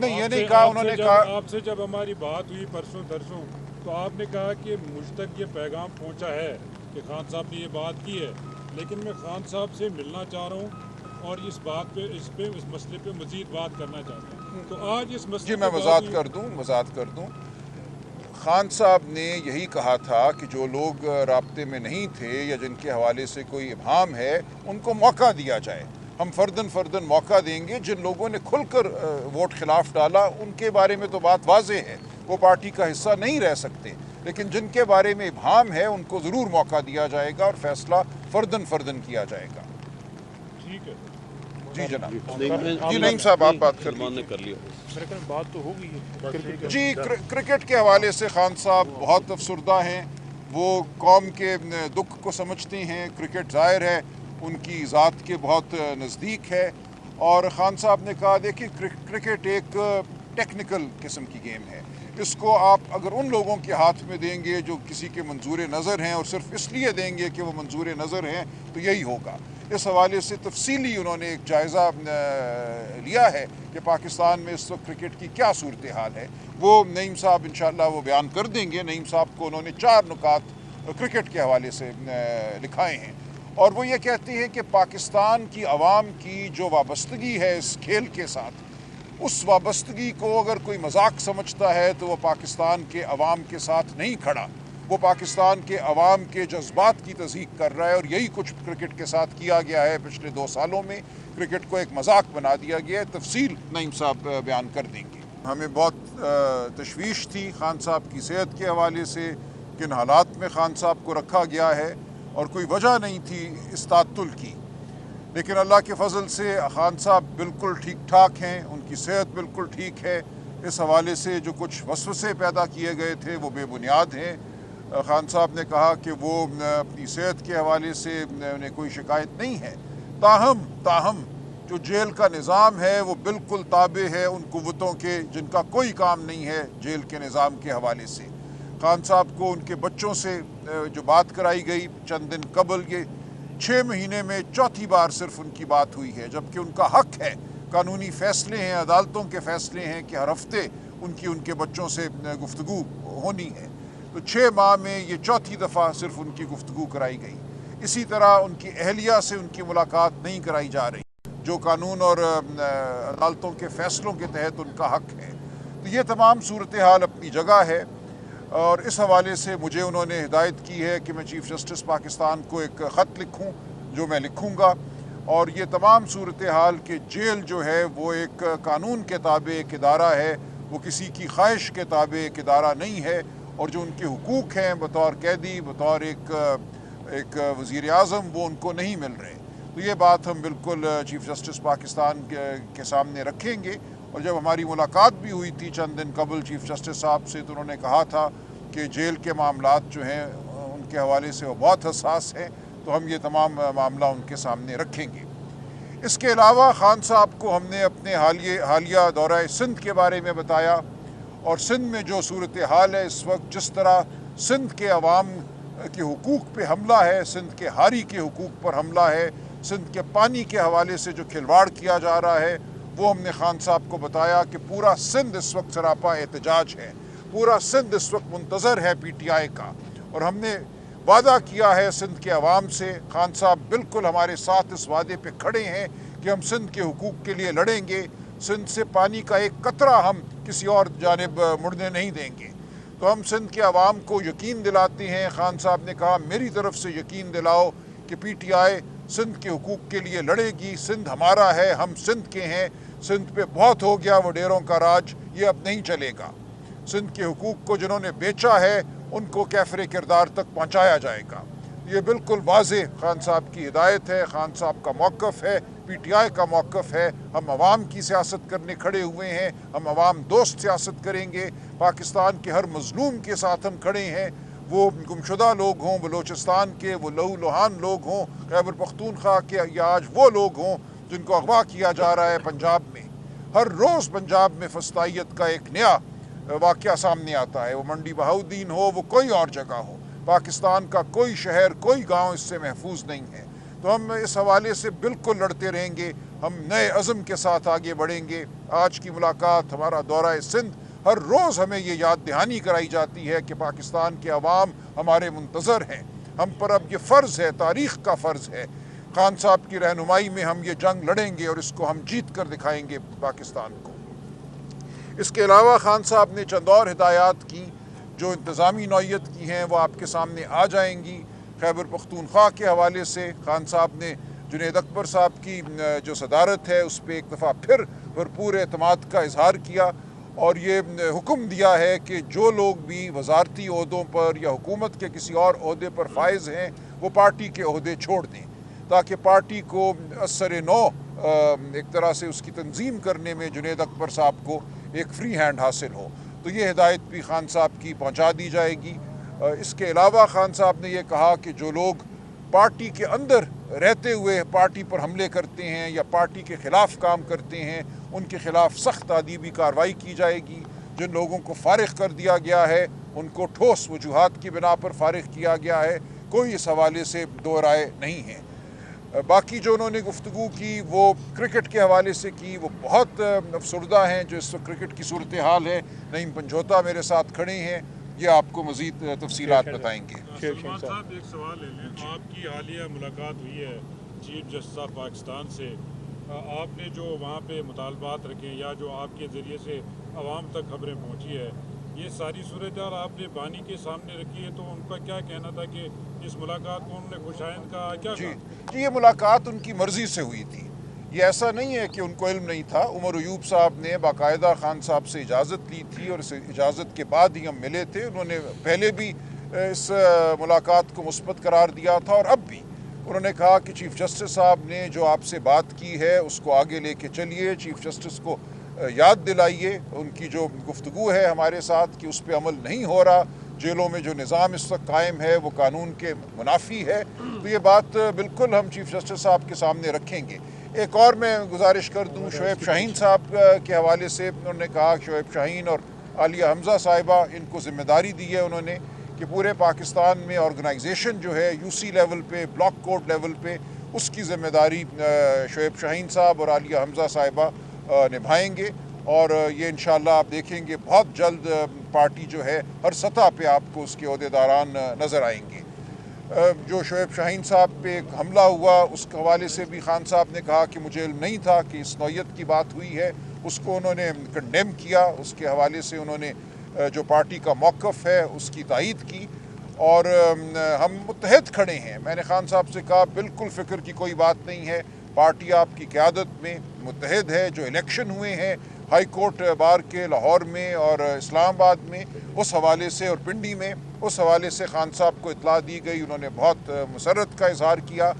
نہیں یہ نہیں کہا انہوں نے کہا آپ سے جب ہماری بات ہوئی پرسوں ترسوں تو آپ نے کہا کہ مجھ تک یہ پیغام پہنچا ہے کہ خان صاحب نے یہ بات کی ہے، لیکن میں خان صاحب سے ملنا چاہ رہا ہوں اور اس مسئلے پہ مزید بات کرنا چاہتا ہوں، تو آج اس مسئلے جی میں پہ وضاحت کر دوں خان صاحب نے یہی کہا تھا کہ جو لوگ رابطے میں نہیں تھے یا جن کے حوالے سے کوئی ابہام ہے ان کو موقع دیا جائے، ہم فردن موقع دیں گے۔ جن لوگوں نے کھل کر ووٹ خلاف ڈالا ان کے بارے میں تو بات واضح ہے، وہ پارٹی کا حصہ نہیں رہ سکتے، لیکن جن کے بارے میں ابہام ہے ان کو ضرور موقع دیا جائے گا اور فیصلہ فردن کیا جائے گا۔ ٹھیک ہے جی جناب۔ جی نعیم صاحب آپ بات کر لیجیے۔ بات تو ہو گئی ہے۔ جی کرکٹ کے حوالے سے خان صاحب بہت افسردہ ہیں، وہ قوم کے دکھ کو سمجھتے ہیں، کرکٹ ظاہر ہے ان کی ذات کے بہت نزدیک ہے، اور خان صاحب نے کہا دیکھیں کرکٹ ایک ٹیکنیکل قسم کی گیم ہے، اس کو آپ اگر ان لوگوں کے ہاتھ میں دیں گے جو کسی کے منظور نظر ہیں اور صرف اس لیے دیں گے کہ وہ منظور نظر ہیں تو یہی ہوگا۔ اس حوالے سے تفصیلی انہوں نے ایک جائزہ لیا ہے کہ پاکستان میں اس وقت کرکٹ کی کیا صورتحال ہے، وہ نعیم صاحب انشاءاللہ وہ بیان کر دیں گے۔ نعیم صاحب کو انہوں نے 4 نکات کرکٹ کے حوالے سے لکھائے ہیں، اور وہ یہ کہتے ہیں کہ پاکستان کی عوام کی جو وابستگی ہے اس کھیل کے ساتھ، اس وابستگی کو اگر کوئی مذاق سمجھتا ہے تو وہ پاکستان کے عوام کے ساتھ نہیں کھڑا، وہ پاکستان کے عوام کے جذبات کی تصدیق کر رہا ہے، اور یہی کچھ کرکٹ کے ساتھ کیا گیا ہے پچھلے 2 سالوں میں۔ کرکٹ کو ایک مذاق بنا دیا گیا ہے، تفصیل نعیم صاحب بیان کر دیں گے۔ ہمیں بہت تشویش تھی خان صاحب کی صحت کے حوالے سے، کن حالات میں خان صاحب کو رکھا گیا ہے، اور کوئی وجہ نہیں تھی اس تعطل کی، لیکن اللہ کے فضل سے خان صاحب بالکل ٹھیک ٹھاک ہیں، ان کی صحت بالکل ٹھیک ہے۔ اس حوالے سے جو کچھ وسوسے پیدا کیے گئے تھے وہ بے بنیاد ہیں۔ خان صاحب نے کہا کہ وہ اپنی صحت کے حوالے سے انہیں کوئی شکایت نہیں ہے، تاہم جو جیل کا نظام ہے وہ بالکل تابع ہے ان قوتوں کے جن کا کوئی کام نہیں ہے جیل کے نظام کے حوالے سے۔ خان صاحب کو ان کے بچوں سے جو بات کرائی گئی چند دن قبل، یہ 6 مہینے میں 4تھی بار صرف ان کی بات ہوئی ہے، جبکہ ان کا حق ہے، قانونی فیصلے ہیں، عدالتوں کے فیصلے ہیں کہ ہر ہفتے ان کے بچوں سے گفتگو ہونی ہے، تو 6 ماہ میں یہ 4تھی دفعہ صرف ان کی گفتگو کرائی گئی۔ اسی طرح ان کی اہلیہ سے ان کی ملاقات نہیں کرائی جا رہی، جو قانون اور عدالتوں کے فیصلوں کے تحت ان کا حق ہے۔ تو یہ تمام صورتحال اپنی جگہ ہے، اور اس حوالے سے مجھے انہوں نے ہدایت کی ہے کہ میں چیف جسٹس پاکستان کو ایک خط لکھوں، جو میں لکھوں گا، اور یہ تمام صورتحال کہ جیل جو ہے وہ ایک قانون کے تابع ایک ادارہ ہے، وہ کسی کی خواہش کے تابع ایک ادارہ نہیں ہے، اور جو ان کے حقوق ہیں بطور قیدی، بطور ایک وزیر اعظم، وہ ان کو نہیں مل رہے۔ تو یہ بات ہم بالکل چیف جسٹس پاکستان کے سامنے رکھیں گے، اور جب ہماری ملاقات بھی ہوئی تھی چند دن قبل چیف جسٹس صاحب سے، تو انہوں نے کہا تھا کہ جیل کے معاملات جو ہیں ان کے حوالے سے وہ بہت حساس ہیں، تو ہم یہ تمام معاملہ ان کے سامنے رکھیں گے۔ اس کے علاوہ خان صاحب کو ہم نے اپنے حالیہ دورہ سندھ کے بارے میں بتایا، اور سندھ میں جو صورتحال ہے اس وقت، جس طرح سندھ کے عوام کے حقوق پہ حملہ ہے، سندھ کے ہاری کے حقوق پر حملہ ہے، سندھ کے پانی کے حوالے سے جو کھلواڑ کیا جا رہا ہے، وہ ہم نے خان صاحب کو بتایا کہ پورا سندھ اس وقت سراپا احتجاج ہے، پورا سندھ اس وقت منتظر ہے پی ٹی آئی کا، اور ہم نے وعدہ کیا ہے سندھ کے عوام سے۔ خان صاحب بالکل ہمارے ساتھ اس وعدے پہ کھڑے ہیں کہ ہم سندھ کے حقوق کے لیے لڑیں گے، سندھ سے پانی کا ایک قطرہ ہم کسی اور جانب مڑنے نہیں دیں گے۔ تو ہم سندھ کے عوام کو یقین دلاتے ہیں۔ خان صاحب نے کہا میری طرف سے یقین دلاؤ کہ پی ٹی آئی سندھ کے حقوق کے لیے لڑے گی، سندھ ہمارا ہے، ہم سندھ کے ہیں، سندھ پہ بہت ہو گیا وہ ڈیروں کا راج، یہ اب نہیں چلے گا۔ سندھ کے حقوق کو جنہوں نے بیچا ہے ان کو کیفر کردار تک پہنچایا جائے گا۔ یہ بالکل واضح خان صاحب کی ہدایت ہے، خان صاحب کا موقف ہے، پی ٹی آئی کا موقف ہے۔ ہم عوام کی سیاست کرنے کھڑے ہوئے ہیں، ہم عوام دوست سیاست کریں گے، پاکستان کے ہر مظلوم کے ساتھ ہم کھڑے ہیں، وہ گمشدہ لوگ ہوں بلوچستان کے، وہ لہو لہان لوگ ہوں خیبر پختونخوا کے، یا آج وہ لوگ ہوں جن کو اغوا کیا جا رہا ہے پنجاب میں۔ ہر روز پنجاب میں فسطائیت کا ایک نیا واقعہ سامنے آتا ہے، وہ منڈی بہاؤدین ہو، وہ کوئی اور جگہ ہو، پاکستان کا کوئی شہر، کوئی گاؤں اس سے محفوظ نہیں ہے۔ تو ہم اس حوالے سے بالکل لڑتے رہیں گے، ہم نئے عزم کے ساتھ آگے بڑھیں گے۔ آج کی ملاقات، ہمارا دورہ سندھ ہر روز ہمیں یہ یاد دہانی کرائی جاتی ہے کہ پاکستان کے عوام ہمارے منتظر ہیں. ہم پر اب یہ فرض ہے، تاریخ کا فرض ہے. خان صاحب کی رہنمائی میں ہم یہ جنگ لڑیں گے اور اس کو ہم جیت کر دکھائیں گے پاکستان کو. اس کے علاوہ خان صاحب نے چند اور ہدایات کی جو انتظامی نوعیت کی ہیں، وہ آپ کے سامنے آ جائیں گی. خیبر پختونخوا کے حوالے سے خان صاحب نے جنید اکبر صاحب کی جو صدارت ہے اس پہ ایک دفعہ پھر بھرپور اعتماد کا اظہار کیا اور یہ حکم دیا ہے کہ جو لوگ بھی وزارتی عہدوں پر یا حکومت کے کسی اور عہدے پر فائز ہیں وہ پارٹی کے عہدے چھوڑ دیں، تاکہ پارٹی کو اثر نو ایک طرح سے اس کی تنظیم کرنے میں جنید اکبر صاحب کو ایک فری ہینڈ حاصل ہو. تو یہ ہدایت بھی خان صاحب کی پہنچا دی جائے گی. اس کے علاوہ خان صاحب نے یہ کہا کہ جو لوگ پارٹی کے اندر رہتے ہوئے پارٹی پر حملے کرتے ہیں یا پارٹی کے خلاف کام کرتے ہیں ان کے خلاف سخت تادیبی کارروائی کی جائے گی. جن لوگوں کو فارغ کر دیا گیا ہے ان کو ٹھوس وجوہات کی بنا پر فارغ کیا گیا ہے. کوئی اس حوالے سے دو رائے نہیں ہے. باقی جو انہوں نے گفتگو کی وہ کرکٹ کے حوالے سے کی. وہ بہت افسردہ ہیں جو اس وقت کرکٹ کی صورتحال ہے. نعیم پنجھوتا میرے ساتھ کھڑے ہیں، یہ آپ کو مزید تفصیلات بتائیں گے. سلمان صاحب ایک سوال لے لیں. آپ کی حالیہ ملاقات ہوئی ہے چیف جسٹس آف پاکستان سے. آپ نے جو وہاں پہ مطالبات رکھے یا جو آپ کے ذریعے سے عوام تک خبریں پہنچی ہے، یہ ساری صورتحال آپ نے بانی کے سامنے رکھی ہے، تو ان کا کیا کہنا تھا کہ اس ملاقات کو انہوں نے خوشائند کہا کیا؟ جی یہ ملاقات ان کی مرضی سے ہوئی تھی. یہ ایسا نہیں ہے کہ ان کو علم نہیں تھا. عمر ایوب صاحب نے باقاعدہ خان صاحب سے اجازت لی تھی اور اس اجازت کے بعد ہی ہم ملے تھے. انہوں نے پہلے بھی اس ملاقات کو مثبت قرار دیا تھا اور اب بھی انہوں نے کہا کہ چیف جسٹس صاحب نے جو آپ سے بات کی ہے اس کو آگے لے کے چلیے. چیف جسٹس کو یاد دلائیے ان کی جو گفتگو ہے ہمارے ساتھ کہ اس پہ عمل نہیں ہو رہا. جیلوں میں جو نظام اس وقت قائم ہے وہ قانون کے منافی ہے. تو یہ بات بالکل ہم چیف جسٹس صاحب کے سامنے رکھیں گے. ایک اور میں گزارش کر دوں شعیب شاہین صاحب کے حوالے سے. انہوں نے کہا کہ شعیب شاہین اور عالیہ حمزہ صاحبہ ان کو ذمہ داری دی ہے انہوں نے کہ پورے پاکستان میں آرگنائزیشن جو ہے یو سی لیول پہ، بلاک کوڈ لیول پہ، اس کی ذمہ داری شعیب شاہین صاحب اور عالیہ حمزہ صاحبہ نبھائیں گے. اور یہ انشاءاللہ آپ دیکھیں گے بہت جلد پارٹی جو ہے ہر سطح پہ آپ کو اس کے عہدیداران نظر آئیں گے. جو شعیب شاہین صاحب پہ ایک حملہ ہوا اس کے حوالے سے بھی خان صاحب نے کہا کہ مجھے علم نہیں تھا کہ اس نوعیت کی بات ہوئی ہے. اس کو انہوں نے کنڈیم کیا. اس کے حوالے سے انہوں نے جو پارٹی کا موقف ہے اس کی تائید کی اور ہم متحد کھڑے ہیں. میں نے خان صاحب سے کہا بالکل فکر کی کوئی بات نہیں ہے، پارٹی آپ کی قیادت میں متحد ہے. جو الیکشن ہوئے ہیں ہائی کورٹ بار کے لاہور میں اور اسلام آباد میں، اس حوالے سے اور پنڈی میں، اس حوالے سے خان صاحب کو اطلاع دی گئی. انہوں نے بہت مسرت کا اظہار کیا.